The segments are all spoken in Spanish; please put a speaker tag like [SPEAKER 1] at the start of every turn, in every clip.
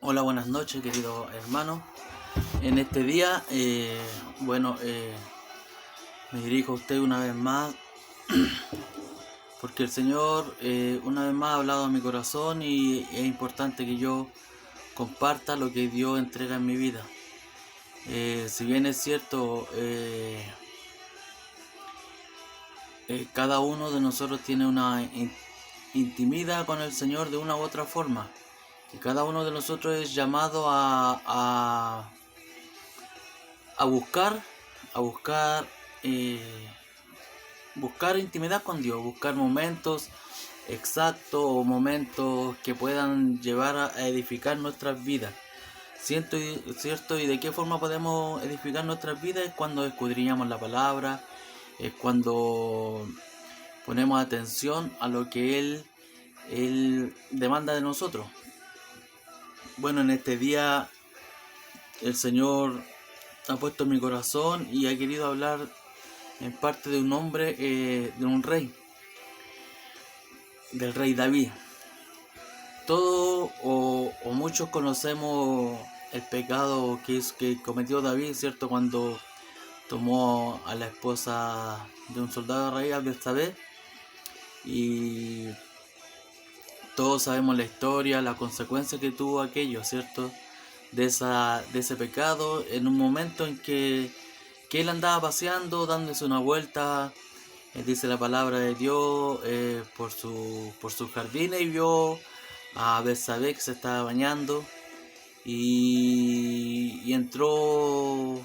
[SPEAKER 1] Hola, buenas noches, querido hermano. En este día, me dirijo a usted una vez más, porque el Señor una vez más ha hablado a mi corazón y es importante que yo comparta lo que Dios entrega en mi vida. Si bien es cierto, cada uno de nosotros tiene una intimidad con el Señor de una u otra forma, y cada uno de nosotros es llamado a buscar, a buscar, eh, buscar intimidad con Dios, buscar momentos exactos o momentos que puedan llevar a edificar nuestras vidas. ¿Cierto? ¿Y de qué forma podemos edificar nuestras vidas? Es cuando escudriñamos la palabra, es cuando ponemos atención a lo que Él demanda de nosotros. Bueno, en este día el Señor ha puesto en mi corazón y ha querido hablar en parte de un hombre, de un rey, del rey David. Todos o muchos conocemos el pecado que cometió David, ¿cierto? Cuando tomó a la esposa de un soldado de rey, a Betsabé, y todos sabemos la historia, la consecuencia que tuvo aquello, ¿cierto? De ese pecado, en un momento en que él andaba paseando, dándose una vuelta, dice la palabra de Dios, por sus jardines, y vio a Betsabé que se estaba bañando, y entró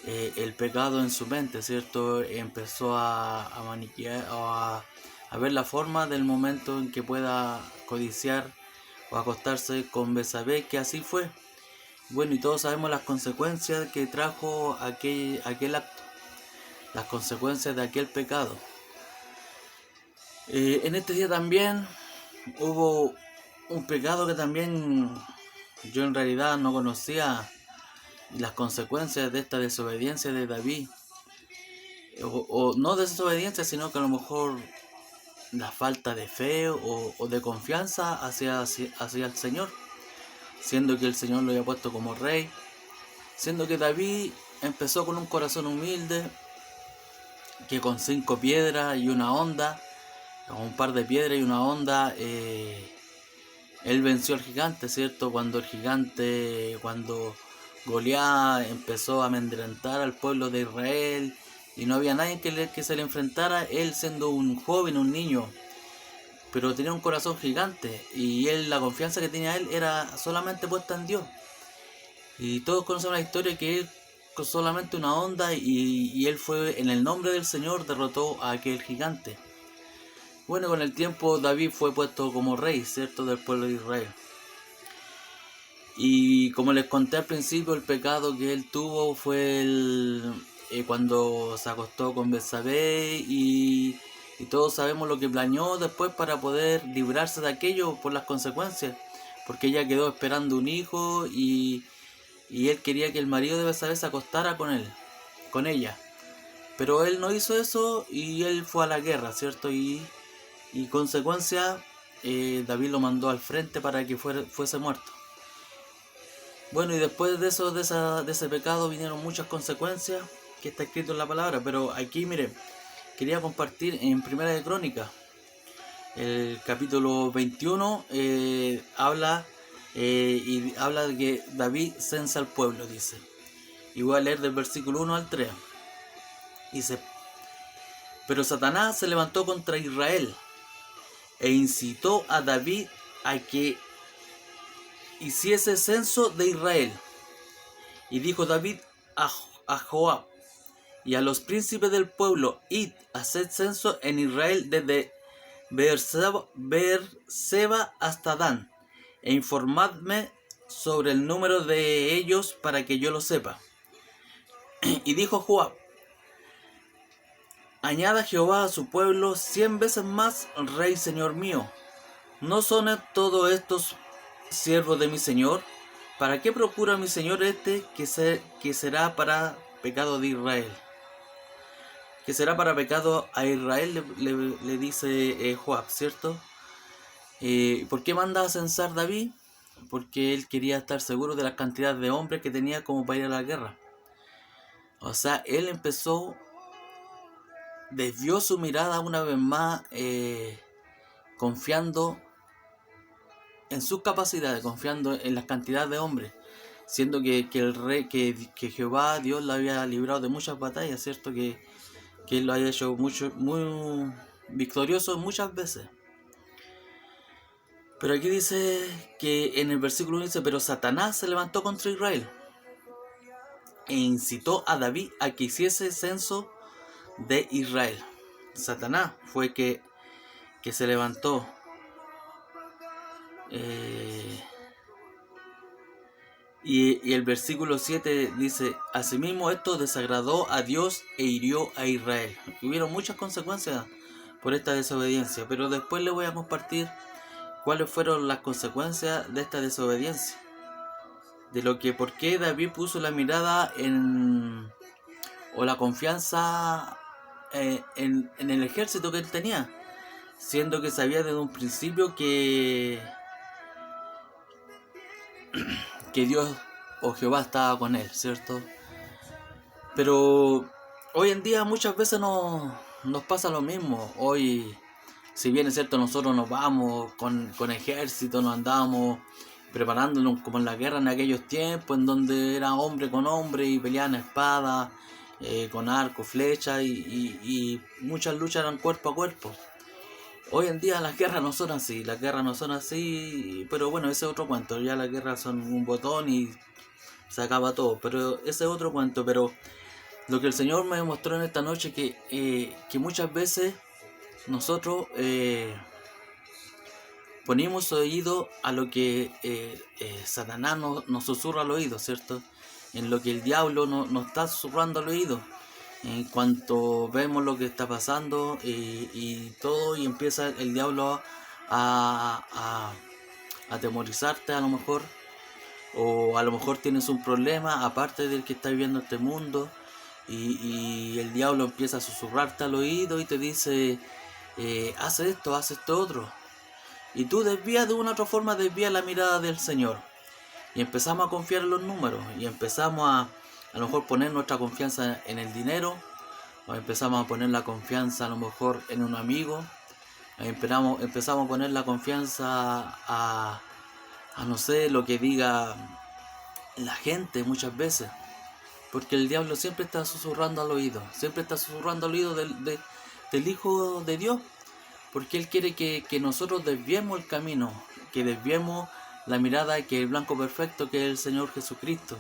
[SPEAKER 1] el pecado en su mente, ¿cierto? Empezó a maniquear o a ver la forma del momento en que pueda codiciar o acostarse con Betsabé, que así fue. Bueno, y todos sabemos las consecuencias que trajo aquel acto, las consecuencias de aquel pecado. En este día también hubo un pecado que también yo en realidad no conocía, las consecuencias de esta desobediencia de David. O no desobediencia, sino que a lo mejor la falta de fe o de confianza hacia el Señor, siendo que el Señor lo había puesto como rey, siendo que David empezó con un corazón humilde, que con 5 piedras y una honda, con un par de piedras y una honda, él venció al gigante, ¿cierto? Cuando Goliat empezó a amedrentar al pueblo de Israel y no había nadie que se le enfrentara, él siendo un joven, un niño, pero tenía un corazón gigante, y él, la confianza que tenía él era solamente puesta en Dios. Y todos conocen la historia que él con solamente una onda, y él fue en el nombre del Señor derrotó a aquel gigante. Bueno, con el tiempo David fue puesto como rey, ¿cierto?, del pueblo de Israel. Y como les conté al principio, el pecado que él tuvo fue cuando se acostó con Betsabé, y todos sabemos lo que planeó después para poder librarse de aquello por las consecuencias, porque ella quedó esperando un hijo, y él quería que el marido de Betsabé se acostara con ella. Pero él no hizo eso y él fue a la guerra, ¿cierto? Y consecuencia, David lo mandó al frente para que fuese muerto. Bueno, y después de eso, de ese pecado, vinieron muchas consecuencias que está escrito en la palabra. Pero aquí, miren, quería compartir en Primera de Crónicas, el capítulo 21, y habla de que David censa al pueblo, dice. Y voy a leer del versículo 1 al 3. Dice: pero Satanás se levantó contra Israel e incitó a David a que hiciese censo de Israel. Y dijo David a Joab y a los príncipes del pueblo: id, haced censo en Israel desde Beerseba hasta Dan, e informadme sobre el número de ellos para que yo lo sepa. Y dijo Joab: añada Jehová a su pueblo 100 veces más, rey señor mío. ¿No son todos estos siervos de mi señor? ¿Para qué procura mi señor que será para pecado de Israel? Que será para pecado a Israel, le dice Joab, ¿cierto? ¿Por qué manda a censar David? porque él quería estar seguro de la cantidad de hombres que tenía como para ir a la guerra. O sea, él desvió su mirada una vez más, confiando en sus capacidades, confiando en la cantidad de hombres, siendo que el rey, que Jehová, Dios, lo había librado de muchas batallas, ¿cierto? Que él lo haya hecho muy victorioso muchas veces. Pero aquí dice que en el versículo 1 dice, pero Satanás se levantó contra Israel e incitó a David a que hiciese censo de Israel. Satanás fue que se levantó. Y el versículo 7 dice, asimismo esto desagradó a Dios e hirió a Israel. Hubieron muchas consecuencias por esta desobediencia, pero después les voy a compartir cuáles fueron las consecuencias de esta desobediencia. De lo que, por qué David puso la mirada o la confianza en el ejército que él tenía, siendo que sabía desde un principio que Dios o Jehová estaba con él, ¿cierto? Pero hoy en día muchas veces nos pasa lo mismo. Hoy, si bien es cierto, nosotros nos vamos con ejército, nos andamos preparándonos como en la guerra en aquellos tiempos, en donde era hombre con hombre y peleaban a espada, con arco, flecha y muchas luchas eran cuerpo a cuerpo. Hoy en día las guerras no son así, pero bueno, ese es otro cuento. Ya las guerras son un botón y se acaba todo, pero ese es otro cuento. Pero lo que el Señor me mostró en esta noche que muchas veces nosotros ponemos oído a lo que Satanás nos susurra al oído, ¿cierto? En lo que el diablo nos está susurrando al oído. En cuanto vemos lo que está pasando y todo, y empieza el diablo a atemorizarte a lo mejor, o a lo mejor tienes un problema aparte del que está viviendo este mundo, y el diablo empieza a susurrarte al oído y te dice, haz esto otro, y tú desvías de una u otra forma, desvías la mirada del Señor, y empezamos a confiar en los números, y empezamos a lo mejor poner nuestra confianza en el dinero, o empezamos a poner la confianza a lo mejor en un amigo, empezamos a poner la confianza a no sé, lo que diga la gente muchas veces, porque el diablo siempre está susurrando al oído, del Hijo de Dios, porque él quiere que nosotros desviemos el camino, que desviemos la mirada, que el blanco perfecto, que es el Señor Jesucristo,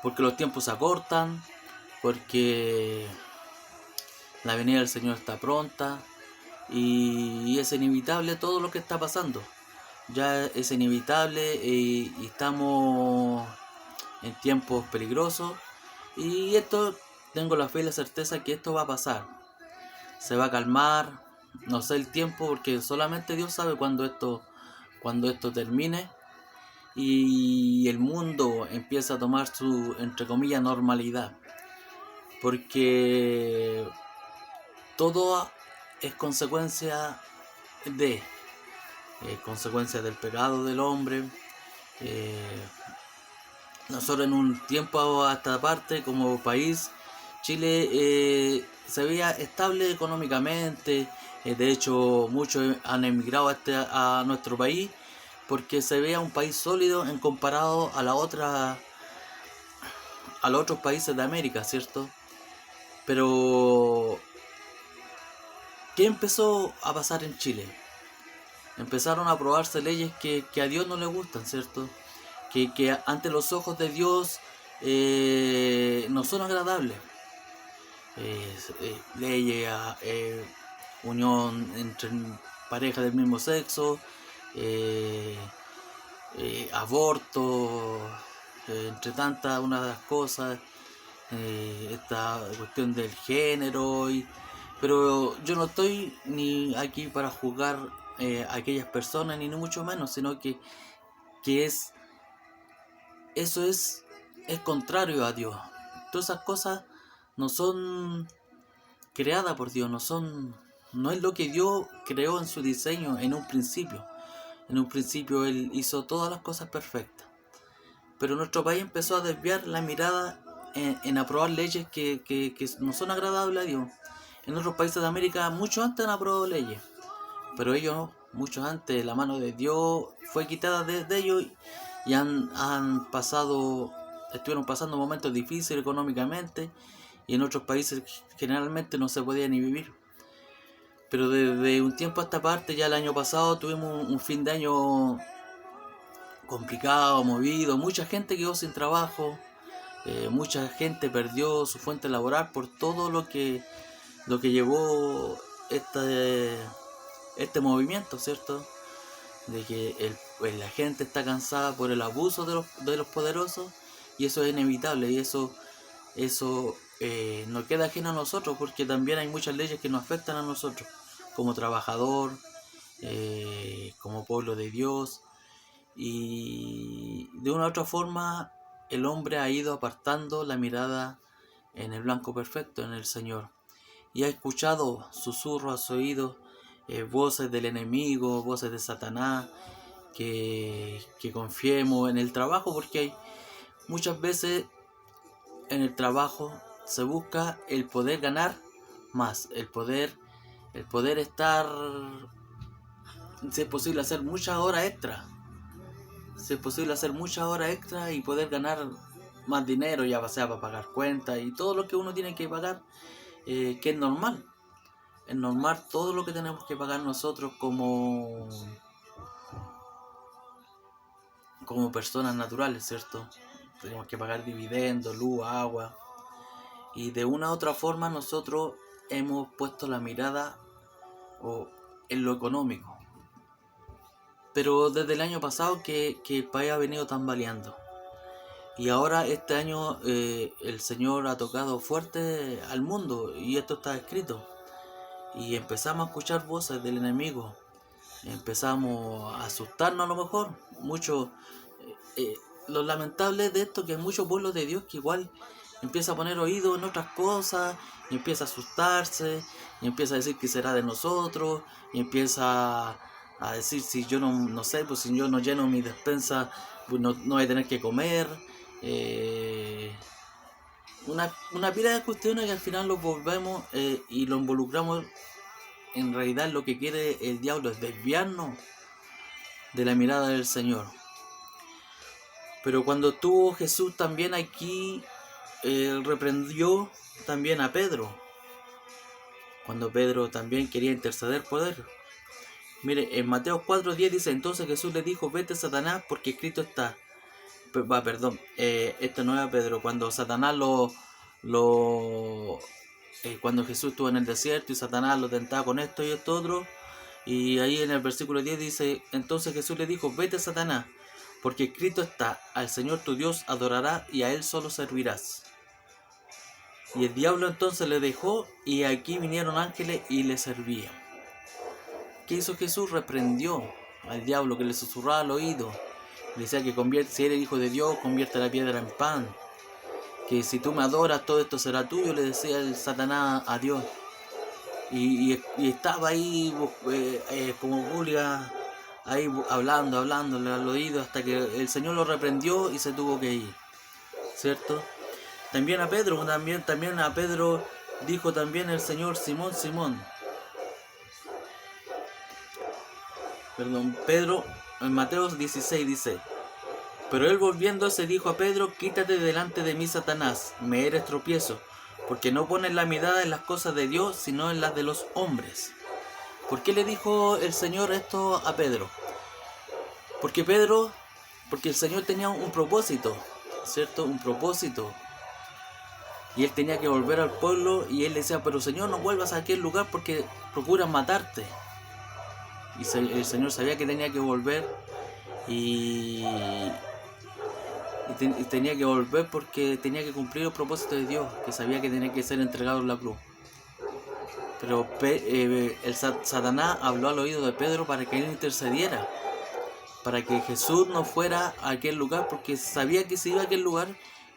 [SPEAKER 1] porque los tiempos se acortan, porque la venida del Señor está pronta, y es inevitable todo lo que está pasando. Ya es inevitable, y estamos en tiempos peligrosos, y esto, tengo la fe y la certeza que esto va a pasar, se va a calmar, no sé el tiempo, porque solamente Dios sabe cuando esto termine y el mundo empieza a tomar su, entre comillas, normalidad, porque todo es consecuencia de consecuencias del pecado del hombre. Nosotros en un tiempo a esta parte, como país, Chile se veía estable económicamente. De hecho, muchos han emigrado a nuestro país porque se veía un país sólido en comparado a los otros países de América, ¿cierto? Pero ¿qué empezó a pasar en Chile? Empezaron a aprobarse leyes que a Dios no le gustan, ¿cierto? Que ante los ojos de Dios no son agradables. Leyes, unión entre parejas del mismo sexo, aborto, entre tantas, una de las cosas, esta cuestión del género, pero yo no estoy ni aquí para juzgar a aquellas personas, ni mucho menos, sino que eso es contrario a Dios. Todas esas cosas no son creadas por Dios, no es lo que Dios creó en su diseño en un principio. En un principio Él hizo todas las cosas perfectas. Pero nuestro país empezó a desviar la mirada en aprobar leyes que no son agradables a Dios. En otros países de América muchos antes han aprobado leyes, pero ellos, muchos antes, la mano de Dios fue quitada de ellos y estuvieron pasando momentos difíciles económicamente, y en otros países generalmente no se podía ni vivir. Pero desde un tiempo a esta parte, ya el año pasado tuvimos un fin de año complicado, movido, mucha gente quedó sin trabajo, mucha gente perdió su fuente laboral por todo lo que llevó este movimiento, ¿cierto? De que la gente está cansada por el abuso de los poderosos, y eso es inevitable, y eso no queda ajeno a nosotros, porque también hay muchas leyes que nos afectan a nosotros como trabajador, como pueblo de Dios, y de una u otra forma el hombre ha ido apartando la mirada en el blanco perfecto, en el Señor, y ha escuchado susurros a su oído, voces del enemigo, voces de Satanás, que confiemos en el trabajo, porque hay muchas veces en el trabajo se busca el poder ganar más, el poder estar, si es posible hacer muchas horas extra, y poder ganar más dinero, ya sea para pagar cuentas y todo lo que uno tiene que pagar, que es normal. Es normal todo lo que tenemos que pagar nosotros como personas naturales, ¿cierto? Tenemos que pagar dividendos, luz, agua, y de una u otra forma nosotros hemos puesto la mirada en lo económico. Pero desde el año pasado que el país ha venido tambaleando, y ahora este año el Señor ha tocado fuerte al mundo, y esto está escrito, y empezamos a escuchar voces del enemigo, empezamos a asustarnos a lo mejor, mucho. Lo lamentable de esto es que hay muchos pueblos de Dios que igual empieza a poner oído en otras cosas, y empieza a asustarse, y empieza a decir que será de nosotros, y empieza a decir, si yo no sé, pues si yo no lleno mi despensa, pues no voy a tener que comer. Una pila de cuestiones que al final lo volvemos y lo involucramos. En realidad lo que quiere el diablo es desviarnos de la mirada del Señor. Pero cuando estuvo Jesús también aquí, reprendió también a Pedro, cuando Pedro también quería interceder por él. Mire, en Mateo 4:10 dice, entonces Jesús le dijo, vete Satanás, porque escrito está. Esto no era Pedro, cuando Satanás cuando Jesús estuvo en el desierto y Satanás lo tentaba con esto y esto otro, y ahí en el versículo 10 dice, entonces Jesús le dijo, vete Satanás, porque escrito está, al Señor tu Dios adorarás y a Él solo servirás. Y el diablo entonces le dejó, y aquí vinieron ángeles y le servían. ¿Qué hizo Jesús? Reprendió al diablo que le susurraba al oído. Le decía que si eres hijo de Dios, convierte la piedra en pan. Que si tú me adoras, todo esto será tuyo, le decía el Satanás a Dios. Y estaba ahí como Julia, ahí hablándole al oído, hasta que el Señor lo reprendió y se tuvo que ir, ¿cierto? También a Pedro dijo también el Señor, Simón, Pedro, en Mateo 16 dice, pero él volviéndose dijo a Pedro, quítate delante de mí, Satanás, me eres tropiezo, porque no pones la mirada en las cosas de Dios, sino en las de los hombres. ¿Por qué le dijo el Señor esto a Pedro? Porque el Señor tenía un propósito, ¿cierto? Un propósito. Y él tenía que volver al pueblo, y él decía, pero Señor, no vuelvas a aquel lugar porque procuran matarte. Y el Señor sabía que tenía que volver, y tenía que volver porque tenía que cumplir el propósito de Dios, que sabía que tenía que ser entregado en la cruz. Pero Satanás habló al oído de Pedro para que él intercediera, para que Jesús no fuera a aquel lugar, porque sabía que si iba a aquel lugar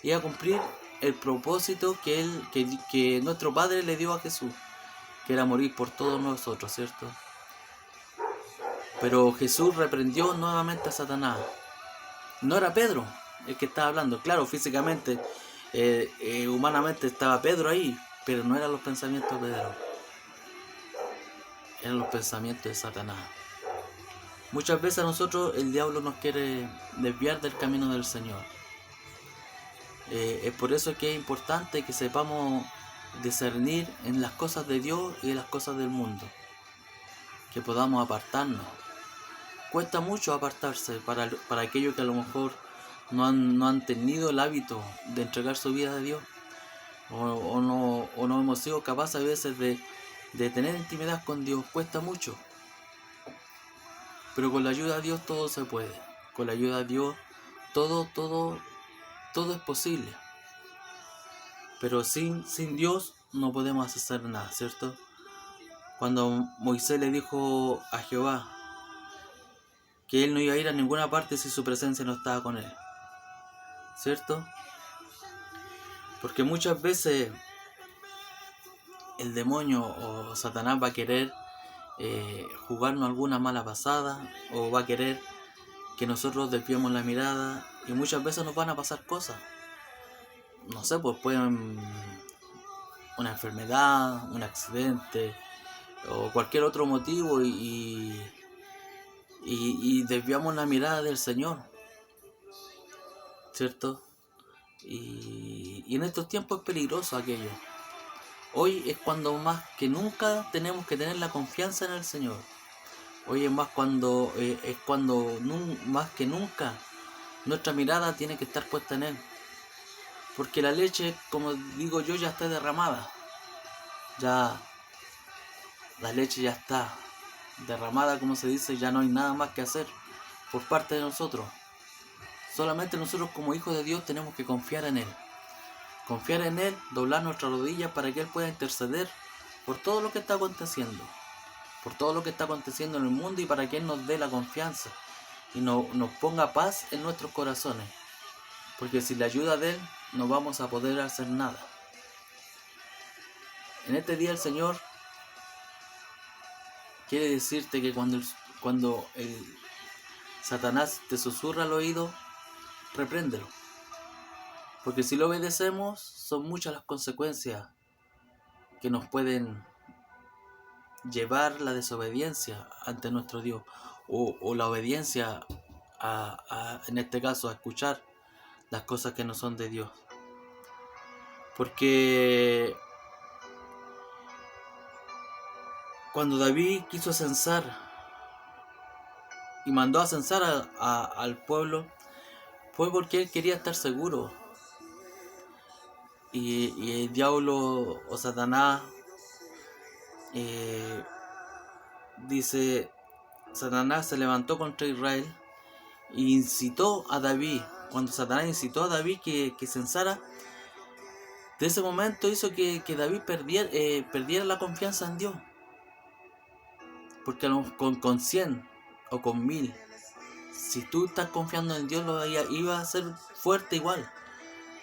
[SPEAKER 1] iba a cumplir el propósito que nuestro Padre le dio a Jesús, que era morir por todos nosotros, ¿cierto? Pero Jesús reprendió nuevamente a Satanás. No era Pedro el que estaba hablando. Claro, físicamente, humanamente estaba Pedro ahí, pero no eran los pensamientos de Pedro. Eran los pensamientos de Satanás. Muchas veces a nosotros el diablo nos quiere desviar del camino del Señor. Es por eso que es importante que sepamos discernir en las cosas de Dios y en las cosas del mundo. Que podamos apartarnos. Cuesta mucho apartarse para aquellos que a lo mejor no han tenido el hábito de entregar su vida a Dios. O no hemos sido capaces a veces de tener intimidad con Dios. Cuesta mucho. Pero con la ayuda de Dios todo se puede. Con la ayuda de Dios todo es posible. Pero sin Dios no podemos hacer nada, ¿cierto? Cuando Moisés le dijo a Jehová que él no iba a ir a ninguna parte si su presencia no estaba con él, ¿cierto? Porque muchas veces el demonio o Satanás va a querer jugarnos alguna mala pasada, o va a querer que nosotros desviemos la mirada, y muchas veces nos van a pasar cosas. No sé, pues pueden una enfermedad, un accidente o cualquier otro motivo y desviamos la mirada del Señor, ¿cierto? Y en estos tiempos es peligroso aquello. Hoy es cuando más que nunca tenemos que tener la confianza en el Señor. Hoy es más cuando más que nunca nuestra mirada tiene que estar puesta en Él. Porque la leche, como digo yo, ya está derramada. Ya la leche ya está derramada, como se dice, ya no hay nada más que hacer por parte de nosotros. Solamente nosotros como hijos de Dios tenemos que confiar en Él. Confiar en Él, doblar nuestras rodillas para que Él pueda interceder por todo lo que está aconteciendo. Por todo lo que está aconteciendo en el mundo, y para que Él nos dé la confianza y nos ponga paz en nuestros corazones. Porque sin la ayuda de Él no vamos a poder hacer nada. En este día el Señor quiere decirte que cuando el Satanás te susurra al oído, repréndelo. Porque si lo obedecemos, son muchas las consecuencias que nos pueden llevar la desobediencia ante nuestro Dios, o la obediencia en este caso, a escuchar las cosas que no son de Dios. Porque cuando David quiso censar y mandó a censar al pueblo, fue porque él quería estar seguro. Y el diablo o Satanás dice, Satanás se levantó contra Israel e incitó a David. Cuando Satanás incitó a David que censara, de ese momento hizo que David perdiera la confianza en Dios. Porque con 100 o con 1000, si tú estás confiando en Dios, iba a ser fuerte igual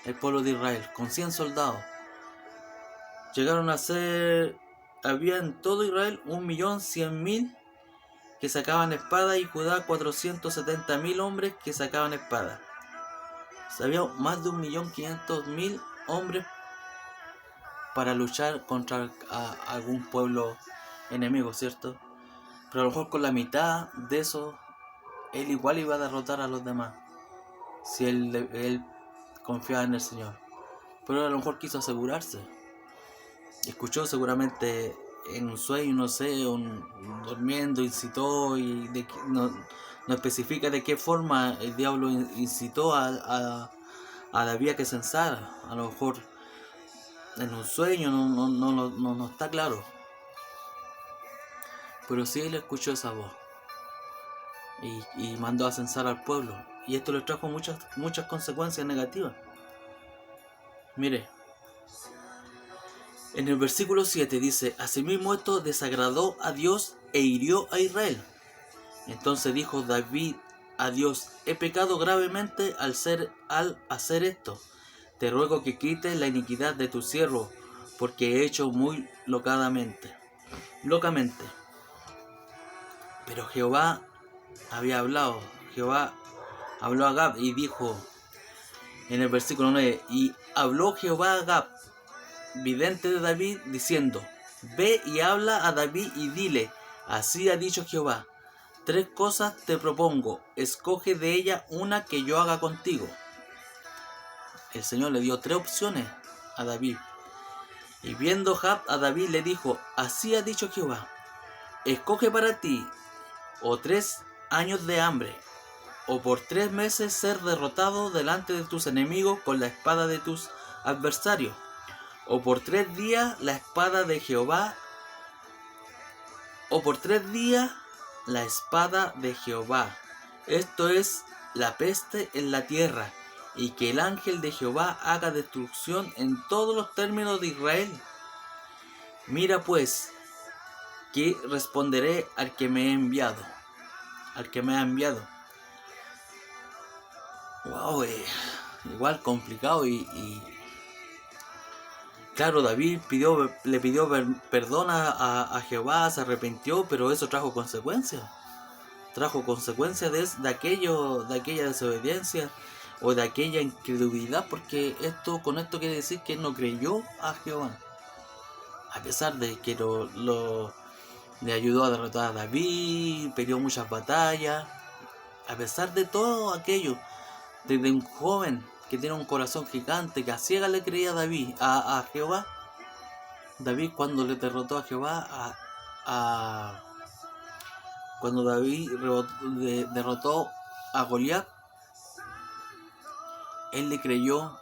[SPEAKER 1] el pueblo de Israel, con 100 soldados. Llegaron a ser, había en todo Israel 1.100.000 que sacaban espada, y Judá 470.000 hombres que sacaban espada. O sea, había más de 1.500.000 hombres para luchar contra algún pueblo enemigo, ¿cierto? Pero a lo mejor con la mitad de eso, él igual iba a derrotar a los demás, si él confiaba en el Señor. Pero a lo mejor quiso asegurarse. Escuchó seguramente en un sueño, no sé, durmiendo, incitó, y no especifica de qué forma el diablo incitó a David a que censara. A lo mejor en un sueño, no está claro. Pero sí él escuchó esa voz y mandó a censar al pueblo. Y esto le trajo muchas consecuencias negativas. Mire, en el versículo 7 dice, asimismo esto desagradó a Dios e hirió a Israel. Entonces dijo David a Dios, he pecado gravemente al hacer esto. Te ruego que quites la iniquidad de tu siervo, porque he hecho muy locamente. Pero Jehová había hablado. Jehová habló a Gad y dijo en el versículo 9: y habló Jehová a Gad, vidente de David, diciendo: ve y habla a David y dile: así ha dicho Jehová, 3 cosas te propongo, escoge de ellas una que yo haga contigo. El Señor le dio 3 opciones a David. Y viendo Gad a David le dijo: así ha dicho Jehová, escoge para ti o 3 años de hambre, o por 3 meses ser derrotado delante de tus enemigos con la espada de tus adversarios, o por 3 días la espada de Jehová, o por 3 días la espada de Jehová. Esto es la peste en la tierra, y que el ángel de Jehová haga destrucción en todos los términos de Israel. Mira pues, que responderé al que me he enviado. Al que me ha enviado. Wow, igual complicado y claro, David le pidió perdón a Jehová, se arrepintió, pero eso trajo consecuencias. Trajo consecuencias de aquella desobediencia o de aquella incredulidad, porque con esto quiere decir que él no creyó a Jehová. A pesar de que le ayudó a derrotar a David, peleó muchas batallas, a pesar de todo aquello, desde un joven que tiene un corazón gigante, que a ciegas le creía a David, a Jehová. David, cuando le derrotó a Jehová, cuando David derrotó a Goliat, él le creyó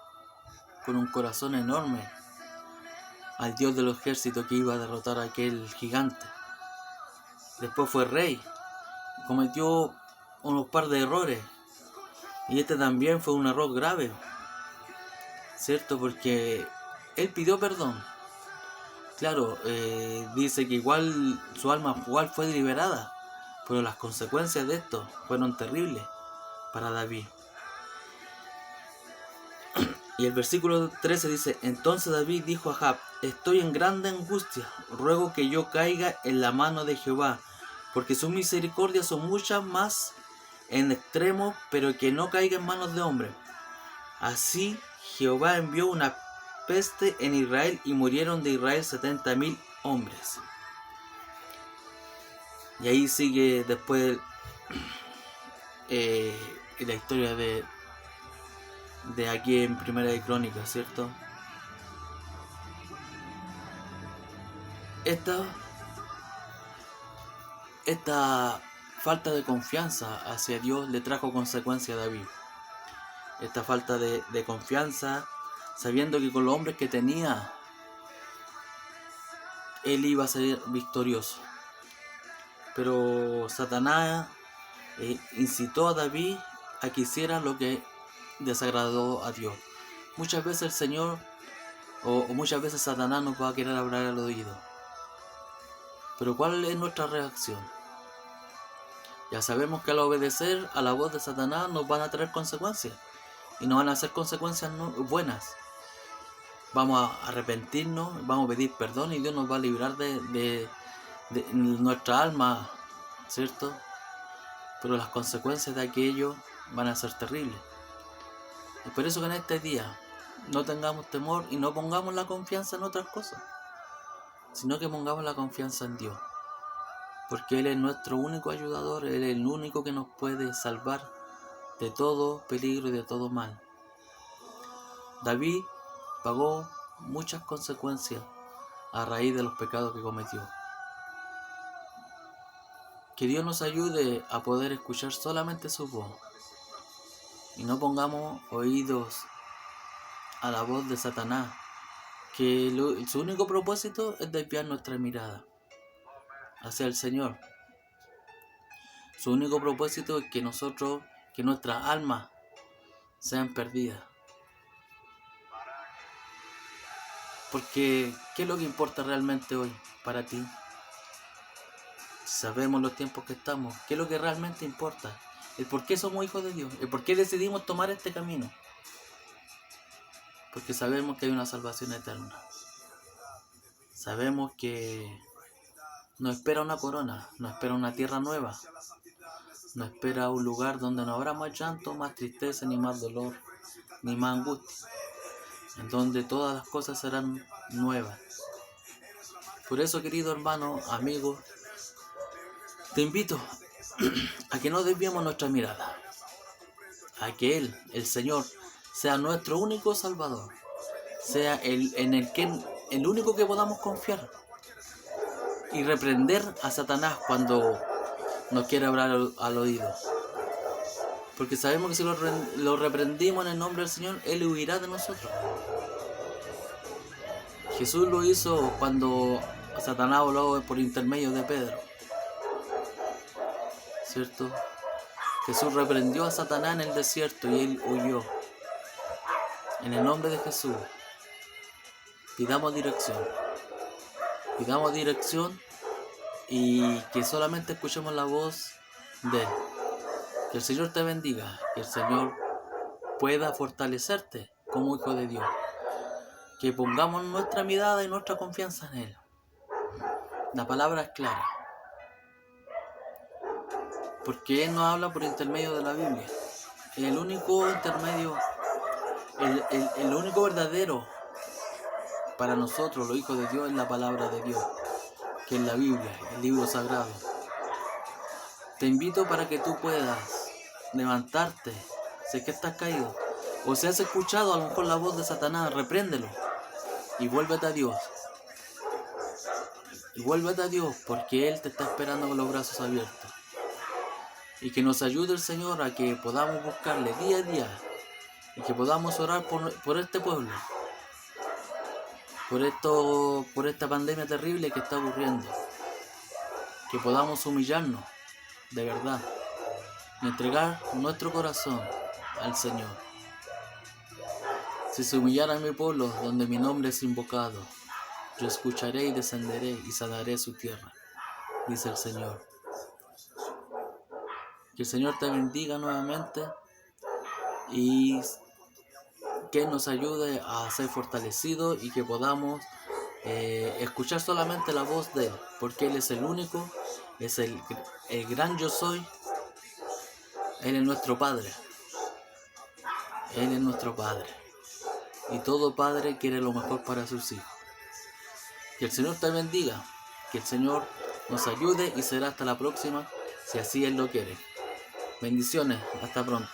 [SPEAKER 1] con un corazón enorme al Dios de los ejércitos que iba a derrotar a aquel gigante. Después fue rey, cometió unos par de errores, y este también fue un error grave, ¿cierto? Porque él pidió perdón. Claro, dice que igual su alma igual fue liberada, pero las consecuencias de esto fueron terribles para David. Y el versículo 13 dice: entonces David dijo a Jab: estoy en grande angustia, ruego que yo caiga en la mano de Jehová, porque sus misericordias son muchas más en extremo, pero que no caiga en manos de hombre. Así Jehová envió una peste en Israel y murieron de Israel 70,000 hombres. Y ahí sigue después la historia de aquí en Primera de Crónicas, ¿cierto? Esta falta de confianza hacia Dios le trajo consecuencia a David. Esta falta de confianza, sabiendo que con los hombres que tenía, él iba a ser victorioso. Pero Satanás incitó a David a que hiciera lo que desagradó a Dios. Muchas veces el Señor o muchas veces Satanás nos va a querer hablar al oído. Pero ¿cuál es nuestra reacción? Ya sabemos que al obedecer a la voz de Satanás nos van a traer consecuencias. Y nos van a hacer consecuencias buenas. Vamos a arrepentirnos, vamos a pedir perdón y Dios nos va a librar de nuestra alma, ¿cierto? Pero las consecuencias de aquello van a ser terribles. Es por eso que en este día no tengamos temor y no pongamos la confianza en otras cosas, sino que pongamos la confianza en Dios. Porque Él es nuestro único ayudador, Él es el único que nos puede salvar de todo peligro y de todo mal. David pagó muchas consecuencias a raíz de los pecados que cometió. Que Dios nos ayude a poder escuchar solamente su voz y no pongamos oídos a la voz de Satanás, que su único propósito es desviar nuestra mirada hacia el Señor. Su único propósito es que nuestras almas sean perdidas. Porque, ¿qué es lo que importa realmente hoy para ti? Sabemos los tiempos que estamos. ¿Qué es lo que realmente importa? El por qué somos hijos de Dios. El por qué decidimos tomar este camino. Porque sabemos que hay una salvación eterna. Sabemos que no espera una corona, no espera una tierra nueva, no espera un lugar donde no habrá más llanto, más tristeza, ni más dolor, ni más angustia, en donde todas las cosas serán nuevas. Por eso, querido hermano, amigo, te invito a que no desviemos nuestra mirada, a que Él, el Señor, sea nuestro único Salvador, sea el único que podamos confiar, y reprender a Satanás cuando nos quiere hablar al oído. Porque sabemos que si lo reprendimos en el nombre del Señor, Él huirá de nosotros. Jesús lo hizo cuando Satanás habló por intermedio de Pedro, ¿cierto? Jesús reprendió a Satanás en el desierto y él huyó. En el nombre de Jesús, pidamos dirección y que solamente escuchemos la voz de Él. Que el Señor te bendiga, que el Señor pueda fortalecerte como hijo de Dios. Que pongamos nuestra mirada y nuestra confianza en Él. La palabra es clara, porque Él nos habla por intermedio de la Biblia. El único intermedio, el único verdadero para nosotros, los hijos de Dios, es la palabra de Dios, que es la Biblia, el libro sagrado. Te invito para que tú puedas levantarte, sé que estás caído, o si has escuchado a lo mejor la voz de Satanás, repréndelo y vuélvete a Dios. Y vuélvete a Dios, porque Él te está esperando con los brazos abiertos. Y que nos ayude el Señor a que podamos buscarle día a día y que podamos orar por este pueblo, por esta pandemia terrible que está ocurriendo. Que podamos humillarnos de verdad y entregar nuestro corazón al Señor. Si se humillara mi pueblo donde mi nombre es invocado, yo escucharé y descenderé y sanaré su tierra, dice el Señor. Que el Señor te bendiga nuevamente y que nos ayude a ser fortalecidos y que podamos escuchar solamente la voz de Él, porque Él es el único, es el gran yo soy. Él es nuestro Padre. Él es nuestro Padre. Y todo padre quiere lo mejor para sus hijos. Que el Señor te bendiga, que el Señor nos ayude y será hasta la próxima, si así Él lo quiere. Bendiciones, hasta pronto.